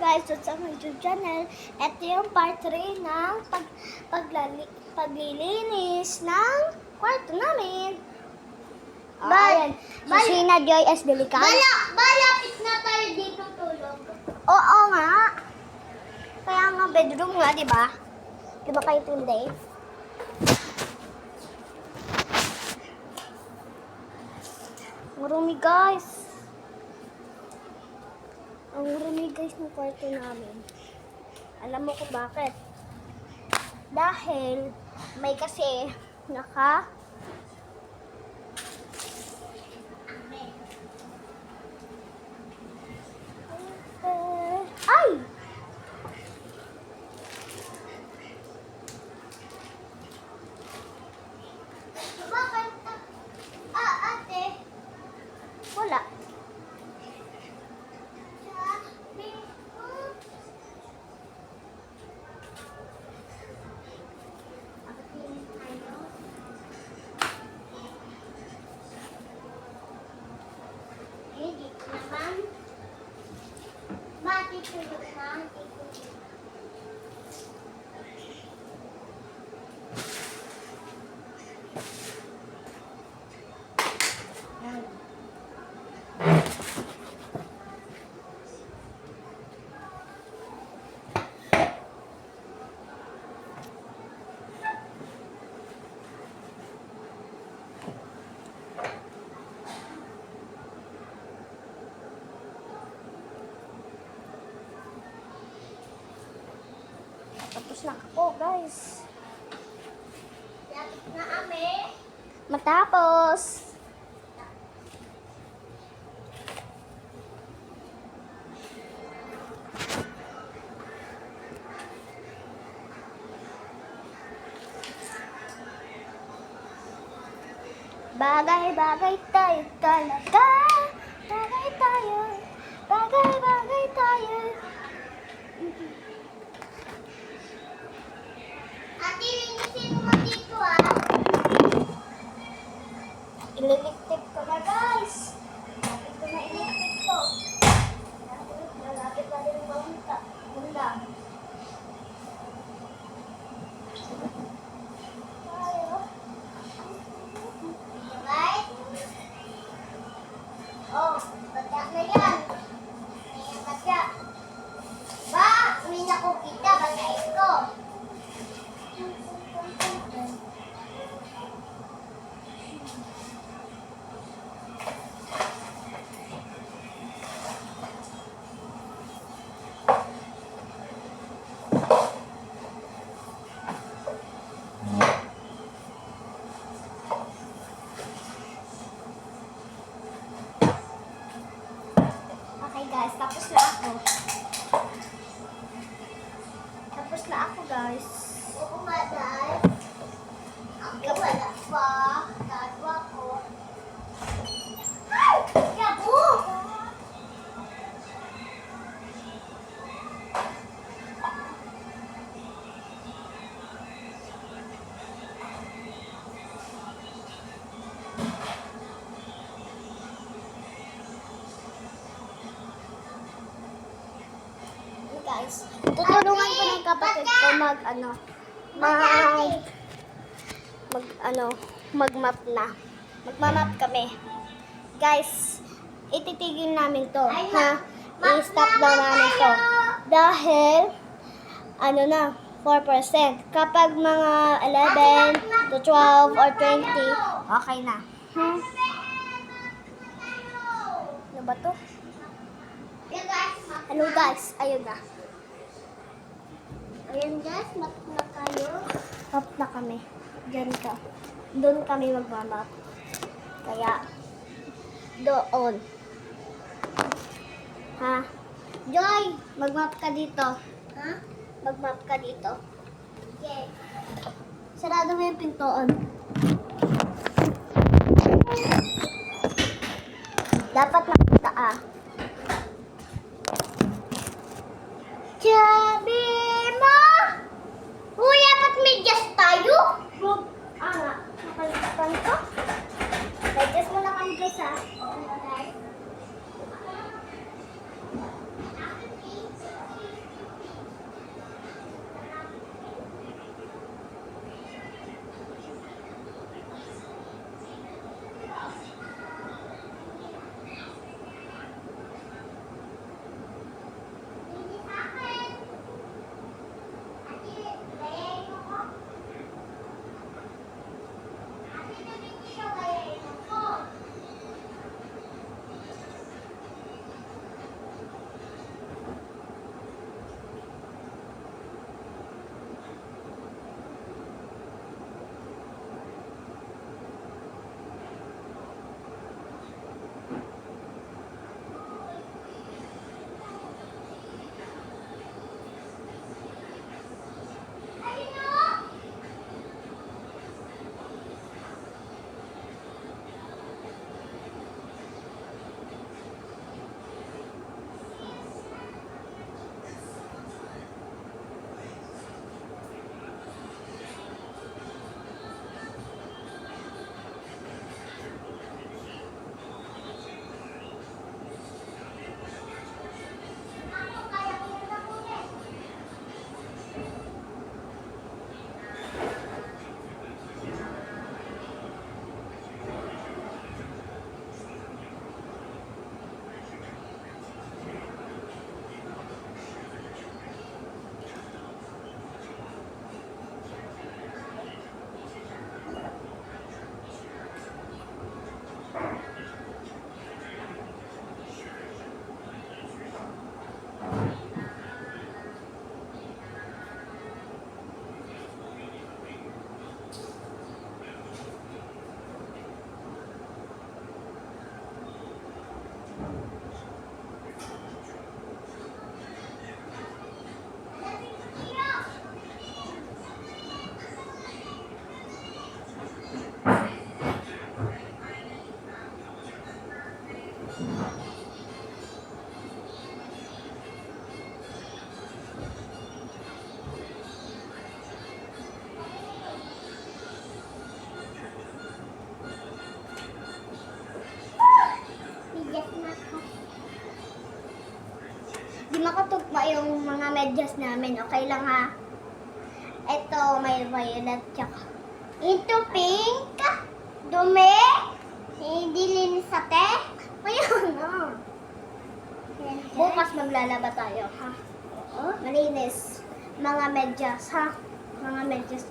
guys sa my YouTube channel. Ito yung part 3 ng paglilinis ng kwarto namin. Ayan. Si Sheena Joy S. Delican. Malapit na tayo dito tulog. Oo nga. Kaya nga bedroom nga, di ba? Di ba kayo tunday? Marumi guys. Ang marumi guys ng kwarto namin. Alam mo kung bakit? Dahil may kasi ay! Bakit? Ate. Wala. Sabi ko. Pagkakinis tayo. Eh, dito naman. Matitulog na. Tapos na ako guys. Lapit na kami. Matapos. Bagay-bagay tayo talaga. Bagay tayo. Bagay-bagay tayo. Ate, linisin mo dito Ililigtip ko na guys. Lapit ko na ililigtip ko. Malapit na rin mamunta. Munda. Tayo. Right? Oh, bata na yan. Ayan, bata. Ba, may nakukita, batain ko. Okay guys, tapos na ako. Tapos na ako guys. Oo nga, Dad. Ako wala pa. Dadwa ko. Ay! Yabo! Guys, tutulungan ko ng kapatid ko mag-map na. Magmamap kami. Guys, ititigil namin to. I-stop daw namin to. Dahil, 4%. Kapag mga 11 to 12 or 20, okay na. Ano ba to? Hello guys, ayun na. Ayan guys, matap na tayo. Map na kami. Diyan ka. Doon kami magmamap. Kaya, doon. Ha? Joy, magmap ka dito. Ha? Magmap ka dito. Okay. Sarado mo yung pintoon. Dapat nakita Sabi mo? Uy, apat medyas tayo? Nakalimutan ko. Digest mo na kami guys ha. Oo, guys. Di makatugma yung mga medyas namin. Okay lang ha? Ito, may violet tsaka. Ito pink. Dumi. Hindi linis sa te. Ayun na. Bukas maglalaba tayo ha? Oo. Malinis. Mga medyas ha? Mga medyas.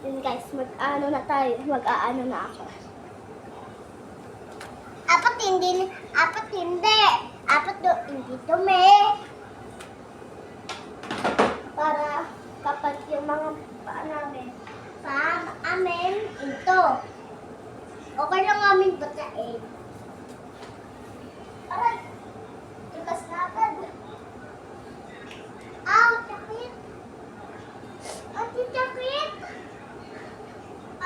Yun guys, mag-ano na tayo. Mag-aano na ako. Apat hindi. Hindi dumi. Para kapag yung mga paa namin, ito. Okay lang amin batain. Aray! Tigas na agad. Sakit! Ate, sakit!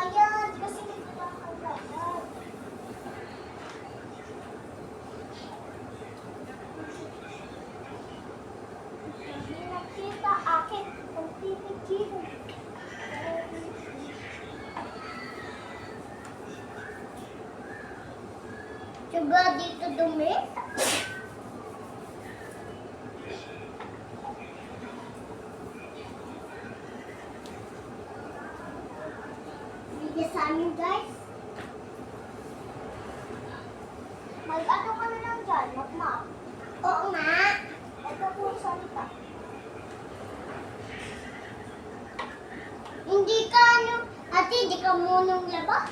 Ayan, kasi hindi ba kagad. Hindi nakita akin kung titigil. Diba dito dumi? Hindi sa amin guys. Mag-ano ka na lang dyan, mag-map. Oo nga. Ito po yung salita. Hindi ka ate, hindi ka munong laba?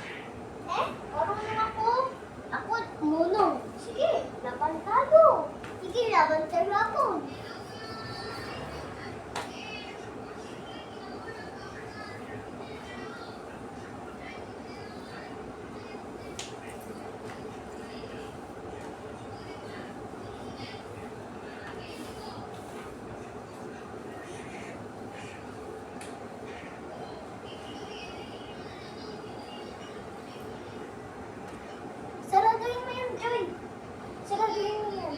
Marunong ako. Ako, munong. Sige, laban tayo. Sige, laban tayo ako. Saraduhin mo yan, Joy. Saraduhin mo yan.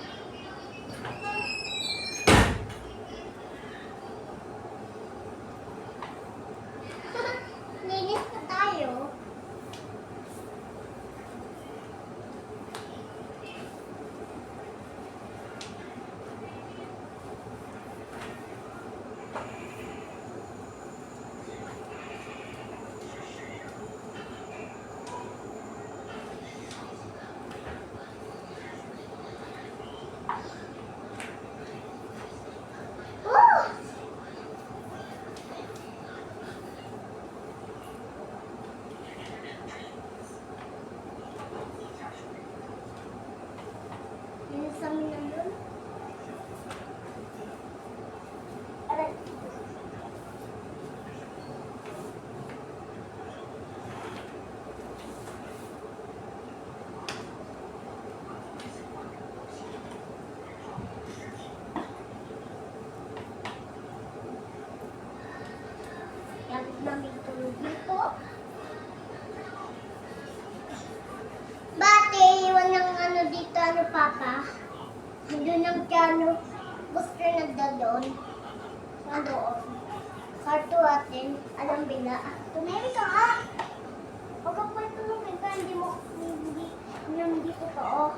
Linis na tayo. Linis namin na yun. Aray. Gamit namin tulog dito. Bate, iwan ng dito, Papa? Doon ang piano. Gusto nagdadoon. Nandoon. Karto atin. Alam bila. Tumeri ka nga. Huwag ka pa tulungin ka. Hindi totoo.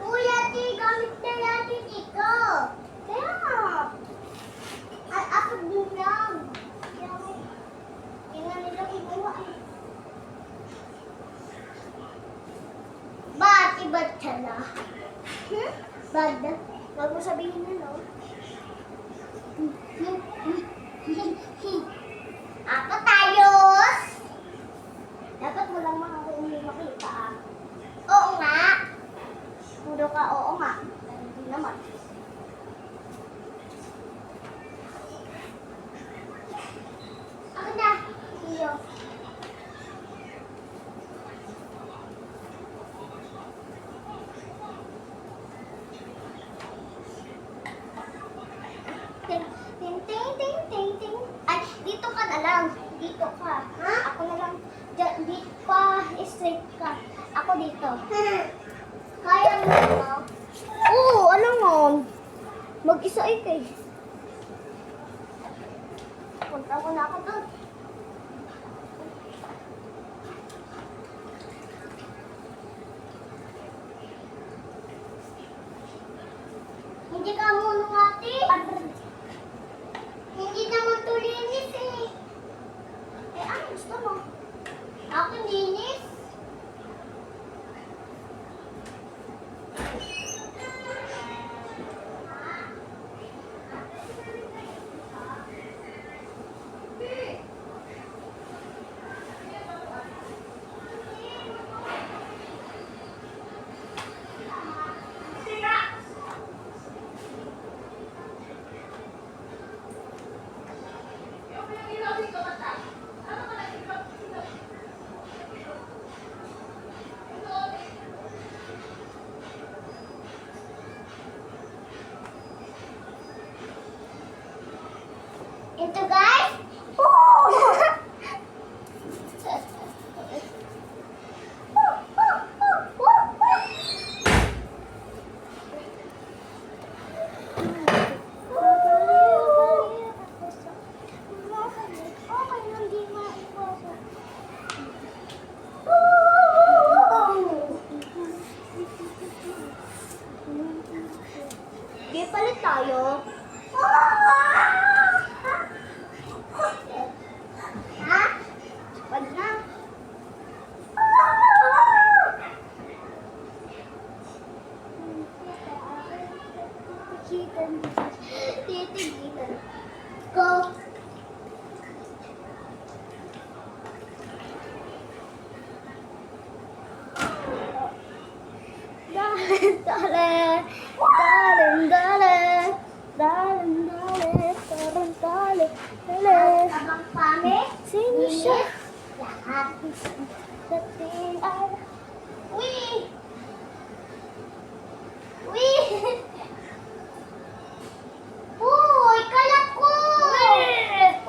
Kuya, gamit na natin ito. Kaya nga. Ako din lang. Tingnan nila kinuha. Ba't siya na? Bad? Huwag mo sabihin na, no? Ako tayos! Dapat mo lang makita, ah. Oo nga. Puro ka, oo nga. Pero hindi naman. Ako na. Iyo. Ting, ting, ting, ting, ting, ting. Ay, dito ka na lang. Dito ka. Ha? Ako na lang. Dito pa. Straight ka. Ako dito. Kaya mo ba? Oo, alam naman. Mag-isa ay kay. Punta ko na ako doon. Hindi ka muna ate. Hindi naman to linis eh. Eh, ano gusto mo? Ako linis. Ito guys. Okay, hindi maiwasan. Di palit tayo. Ha? Wag na. Titigilan. Go. Darling, darling, darling, darling, darling, darling, darling, darling, darling. Abang pame, sino siya? Lahat dating ay... Uy! Uy! Uy, kalat ko!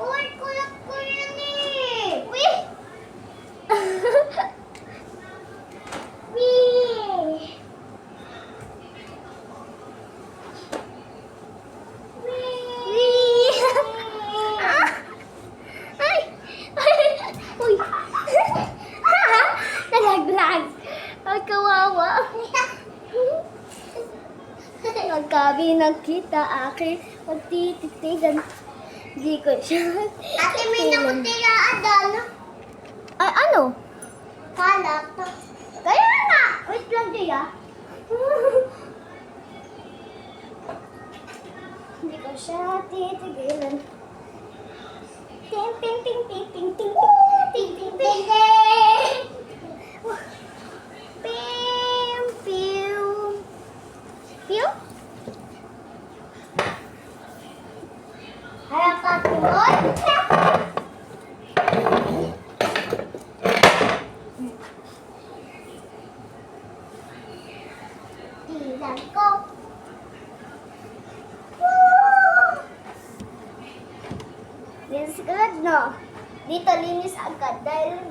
Uy, kalat ko yan eh! Uy! Uy! Ay! Uy! Nalaglag! Ang kawawa! Magkabi nagkita akin, magtititigan. Di ko siya. Ate, may nakutilaan doon. Ay, ano? Kalat. Kaya nga! Wait lang, Jaya. Hindi ko siya titigilan. Ting, ting, ting, ting, ting, ting, ting, ting, ting, ting, ting. Pim, piu. Piu? Harap ka tuloy. Tilan ko. Linis agad, no? Dito linis agad dahil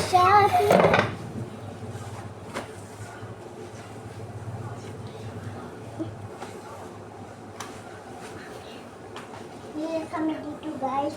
siya. Linis kami dito, guys.